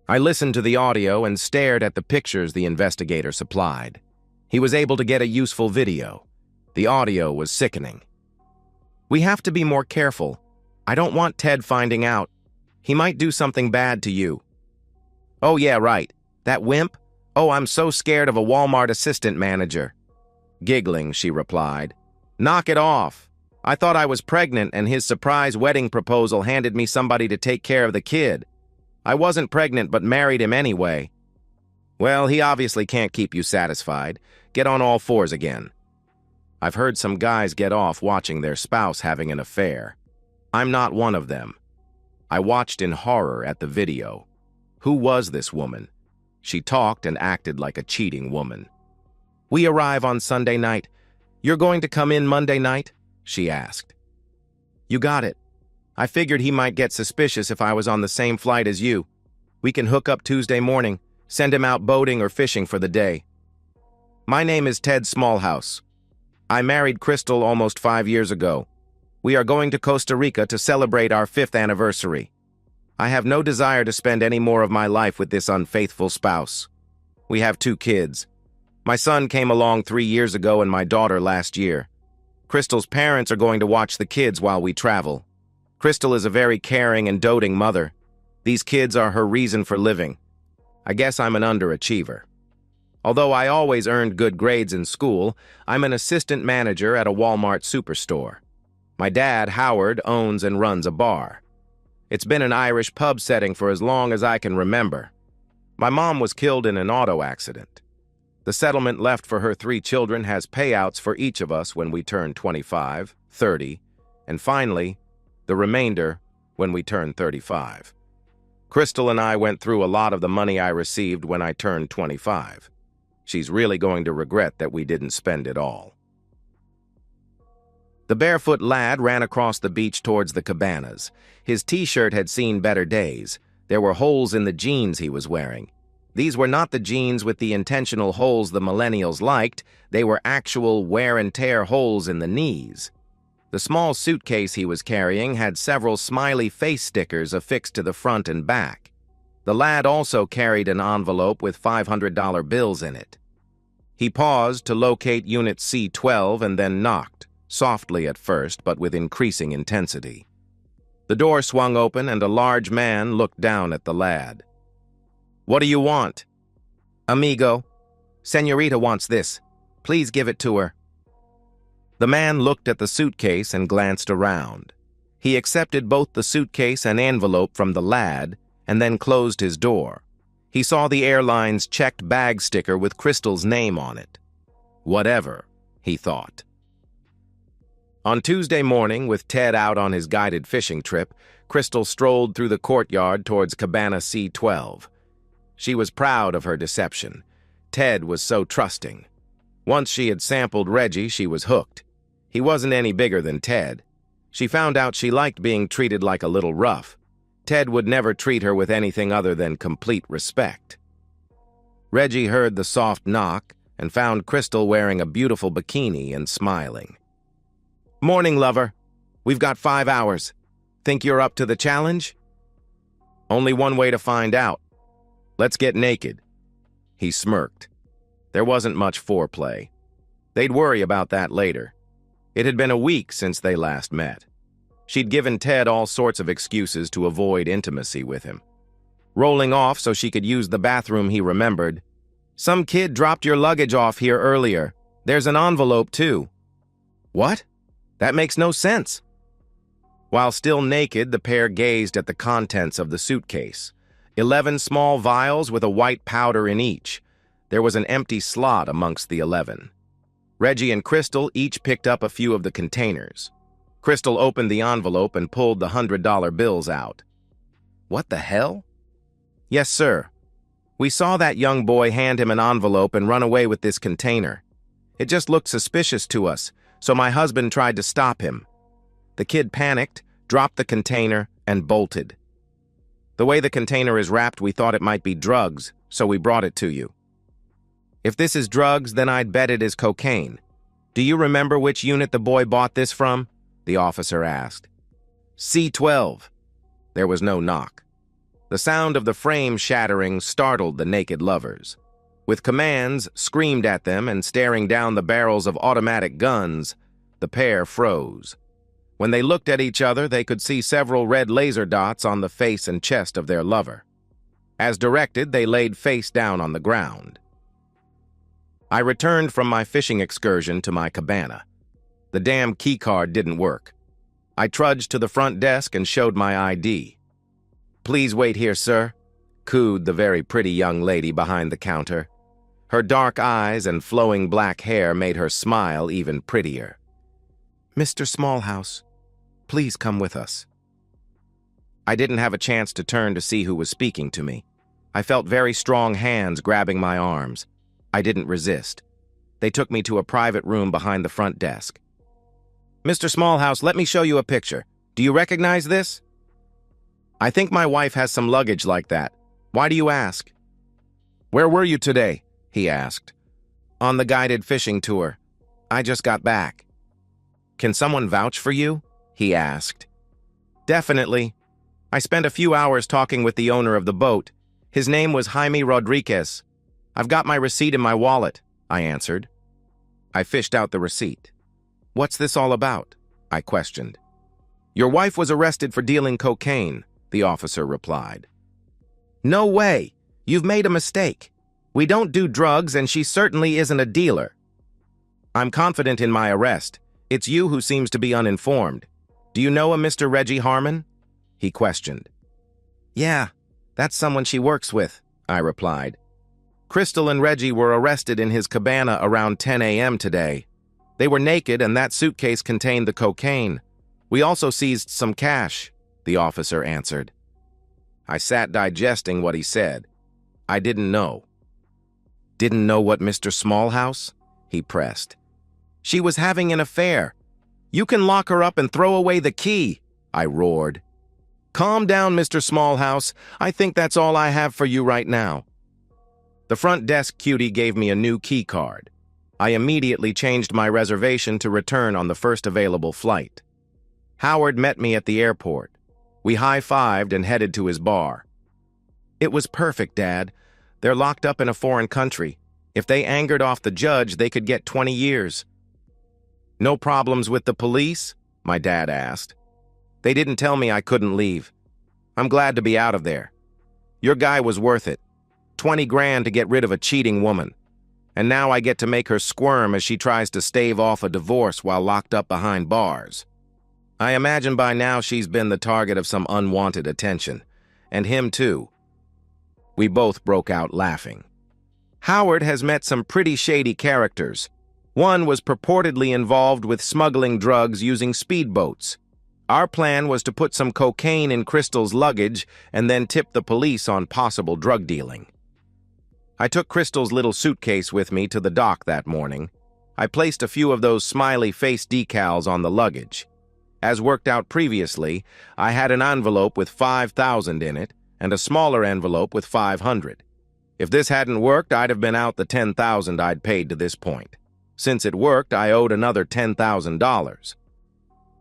I listened to the audio and stared at the pictures the investigator supplied. He was able to get a useful video. The audio was sickening. "We have to be more careful. I don't want Ted finding out. He might do something bad to you." "Oh yeah, right. That wimp? Oh, I'm so scared of a Walmart assistant manager." Giggling, she replied, "Knock it off. I thought I was pregnant and his surprise wedding proposal handed me somebody to take care of the kid. I wasn't pregnant but married him anyway." "Well, he obviously can't keep you satisfied. Get on all fours again." I've heard some guys get off watching their spouse having an affair. I'm not one of them. I watched in horror at the video. Who was this woman? She talked and acted like a cheating woman. "We arrive on Sunday night. You're going to come in Monday night?" she asked. "You got it. I figured he might get suspicious if I was on the same flight as you. We can hook up Tuesday morning, send him out boating or fishing for the day." "My name is Ted Smallhouse. I married Crystal almost 5 years ago. We are going to Costa Rica to celebrate our 5th anniversary. I have no desire to spend any more of my life with this unfaithful spouse. We have 2 kids. My son came along 3 years ago and my daughter last year. Crystal's parents are going to watch the kids while we travel. Crystal is a very caring and doting mother. These kids are her reason for living. I guess I'm an underachiever. Although I always earned good grades in school, I'm an assistant manager at a Walmart superstore. My dad, Howard, owns and runs a bar. It's been an Irish pub setting for as long as I can remember. My mom was killed in an auto accident. The settlement left for her 3 children has payouts for each of us when we turn 25, 30, and finally, the remainder when we turn 35. Crystal and I went through a lot of the money I received when I turned 25. She's really going to regret that we didn't spend it all." The barefoot lad ran across the beach towards the cabanas. His t-shirt had seen better days. There were holes in the jeans he was wearing. These were not the jeans with the intentional holes the millennials liked. They were actual wear-and-tear holes in the knees. The small suitcase he was carrying had several smiley face stickers affixed to the front and back. The lad also carried an envelope with $500 bills in it. He paused to locate Unit C-12 and then knocked, softly at first but with increasing intensity. The door swung open and a large man looked down at the lad. "What do you want?" "Amigo, Señorita wants this. Please give it to her." The man looked at the suitcase and glanced around. He accepted both the suitcase and envelope from the lad and then closed his door. He saw the airline's checked bag sticker with Crystal's name on it. Whatever, he thought. On Tuesday morning, with Ted out on his guided fishing trip, Crystal strolled through the courtyard towards Cabana C-12. She was proud of her deception. Ted was so trusting. Once she had sampled Reggie, she was hooked. He wasn't any bigger than Ted. She found out she liked being treated like a little rough. Ted would never treat her with anything other than complete respect. Reggie heard the soft knock and found Crystal wearing a beautiful bikini and smiling. "Morning, lover. We've got 5 hours. Think you're up to the challenge?" "Only one way to find out. Let's get naked." He smirked. There wasn't much foreplay. They'd worry about that later. It had been a week since they last met. She'd given Ted all sorts of excuses to avoid intimacy with him. Rolling off so she could use the bathroom, he remembered. "Some kid dropped your luggage off here earlier. There's an envelope, too." "What? That makes no sense." While still naked, the pair gazed at the contents of the suitcase. 11 small vials with a white powder in each. There was an empty slot amongst the 11. Reggie and Crystal each picked up a few of the containers. Crystal opened the envelope and pulled the $100 bills out. "What the hell?" "Yes, sir. We saw that young boy hand him an envelope and run away with this container. It just looked suspicious to us, so my husband tried to stop him. The kid panicked, dropped the container, and bolted. The way the container is wrapped, we thought it might be drugs, so we brought it to you." "If this is drugs, then I'd bet it is cocaine. Do you remember which unit the boy bought this from?" the officer asked. "C-12. There was no knock. The sound of the frame shattering startled the naked lovers. With commands screamed at them and staring down the barrels of automatic guns, the pair froze. When they looked at each other, they could see several red laser dots on the face and chest of their lover. As directed, they laid face down on the ground. I returned from my fishing excursion to my cabana. The damn keycard didn't work. I trudged to the front desk and showed my ID. "Please wait here, sir," cooed the very pretty young lady behind the counter. Her dark eyes and flowing black hair made her smile even prettier. "Mr. Smallhouse, please come with us." I didn't have a chance to turn to see who was speaking to me. I felt very strong hands grabbing my arms. I didn't resist. They took me to a private room behind the front desk. "Mr. Smallhouse, let me show you a picture. Do you recognize this?" "I think my wife has some luggage like that. Why do you ask?" "Where were you today?" he asked. "On the guided fishing tour. I just got back." "Can someone vouch for you?" he asked. "Definitely. I spent a few hours talking with the owner of the boat. His name was Jaime Rodriguez. I've got my receipt in my wallet," I answered. I fished out the receipt. "What's this all about?" I questioned. "Your wife was arrested for dealing cocaine," the officer replied. "No way! You've made a mistake. We don't do drugs, and she certainly isn't a dealer." "I'm confident in my arrest. It's you who seems to be uninformed. Do you know a Mr. Reggie Harmon?" he questioned. "Yeah, that's someone she works with," I replied. "Crystal and Reggie were arrested in his cabana around 10 a.m. today. They were naked, and that suitcase contained the cocaine. We also seized some cash," the officer answered. I sat digesting what he said. I didn't know. "Didn't know what, Mr. Smallhouse?" he pressed. "She was having an affair. You can lock her up and throw away the key," I roared. "Calm down, Mr. Smallhouse. I think that's all I have for you right now." The front desk cutie gave me a new key card. I immediately changed my reservation to return on the first available flight. Howard met me at the airport. We high-fived and headed to his bar. "It was perfect, Dad. They're locked up in a foreign country. If they angered off the judge, they could get 20 years. "No problems with the police?" my dad asked. "They didn't tell me I couldn't leave. I'm glad to be out of there. Your guy was worth it. 20 grand to get rid of a cheating woman. And now I get to make her squirm as she tries to stave off a divorce while locked up behind bars. I imagine by now she's been the target of some unwanted attention. And him too." We both broke out laughing. "Howard has met some pretty shady characters. One was purportedly involved with smuggling drugs using speedboats. Our plan was to put some cocaine in Crystal's luggage and then tip the police on possible drug dealing." I took Crystal's little suitcase with me to the dock that morning. I placed a few of those smiley face decals on the luggage. As worked out previously, I had an envelope with $5,000 in it and a smaller envelope with $500. If this hadn't worked, I'd have been out the $10,000 I'd paid to this point. Since it worked, I owed another $10,000.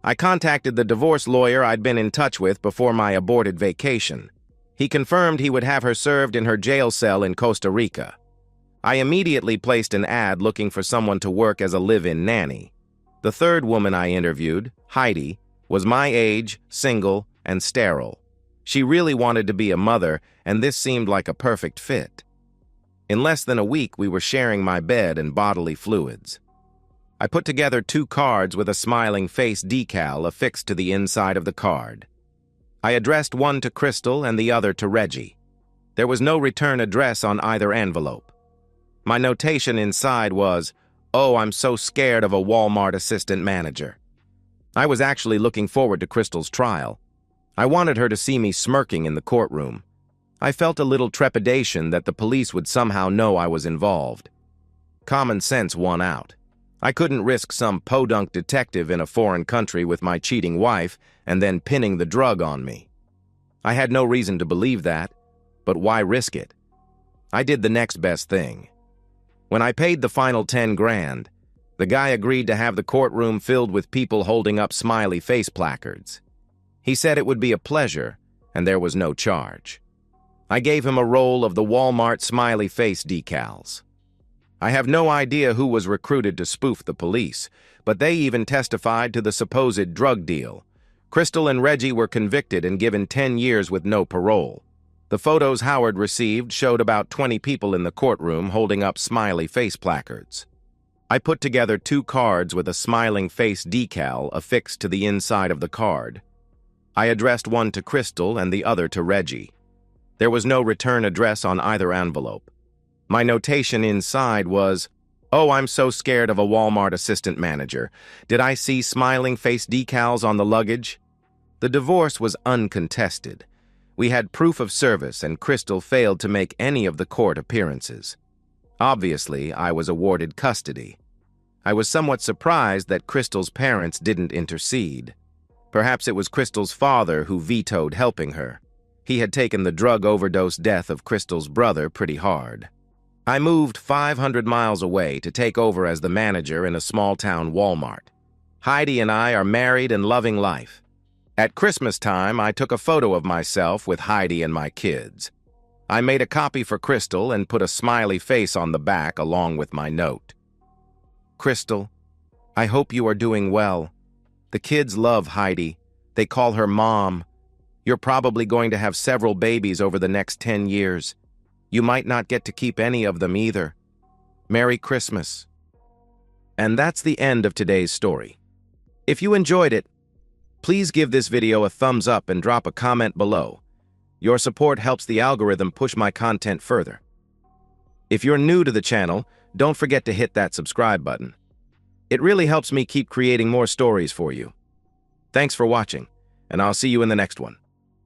I contacted the divorce lawyer I'd been in touch with before my aborted vacation. He confirmed he would have her served in her jail cell in Costa Rica. I immediately placed an ad looking for someone to work as a live-in nanny. The third woman I interviewed, Heidi, was my age, single, and sterile. She really wanted to be a mother, and this seemed like a perfect fit. In less than a week, we were sharing my bed and bodily fluids. I put together 2 cards with a smiling face decal affixed to the inside of the card. I addressed one to Crystal and the other to Reggie. There was no return address on either envelope. My notation inside was, "Oh, I'm so scared of a Walmart assistant manager." I was actually looking forward to Crystal's trial. I wanted her to see me smirking in the courtroom. I felt a little trepidation that the police would somehow know I was involved. Common sense won out. I couldn't risk some podunk detective in a foreign country with my cheating wife and then pinning the drug on me. I had no reason to believe that, but why risk it? I did the next best thing. When I paid the final 10 grand, the guy agreed to have the courtroom filled with people holding up smiley face placards. He said it would be a pleasure, and there was no charge. I gave him a roll of the Walmart smiley face decals. I have no idea who was recruited to spoof the police, but they even testified to the supposed drug deal. Crystal and Reggie were convicted and given 10 years with no parole. The photos Howard received showed about 20 people in the courtroom holding up smiley face placards. I put together 2 cards with a smiling face decal affixed to the inside of the card. I addressed one to Crystal and the other to Reggie. There was no return address on either envelope. My notation inside was, "Oh, I'm so scared of a Walmart assistant manager. Did I see smiling face decals on the luggage?" The divorce was uncontested. We had proof of service, and Crystal failed to make any of the court appearances. Obviously, I was awarded custody. I was somewhat surprised that Crystal's parents didn't intercede. Perhaps it was Crystal's father who vetoed helping her. He had taken the drug overdose death of Crystal's brother pretty hard. I moved 500 miles away to take over as the manager in a small-town Walmart. Heidi and I are married and loving life. At Christmas time, I took a photo of myself with Heidi and my kids. I made a copy for Crystal and put a smiley face on the back along with my note. "Crystal, I hope you are doing well. The kids love Heidi. They call her Mom. You're probably going to have several babies over the next 10 years. You might not get to keep any of them either. Merry Christmas." And that's the end of today's story. If you enjoyed it, please give this video a thumbs up and drop a comment below. Your support helps the algorithm push my content further. If you're new to the channel, don't forget to hit that subscribe button. It really helps me keep creating more stories for you. Thanks for watching, and I'll see you in the next one.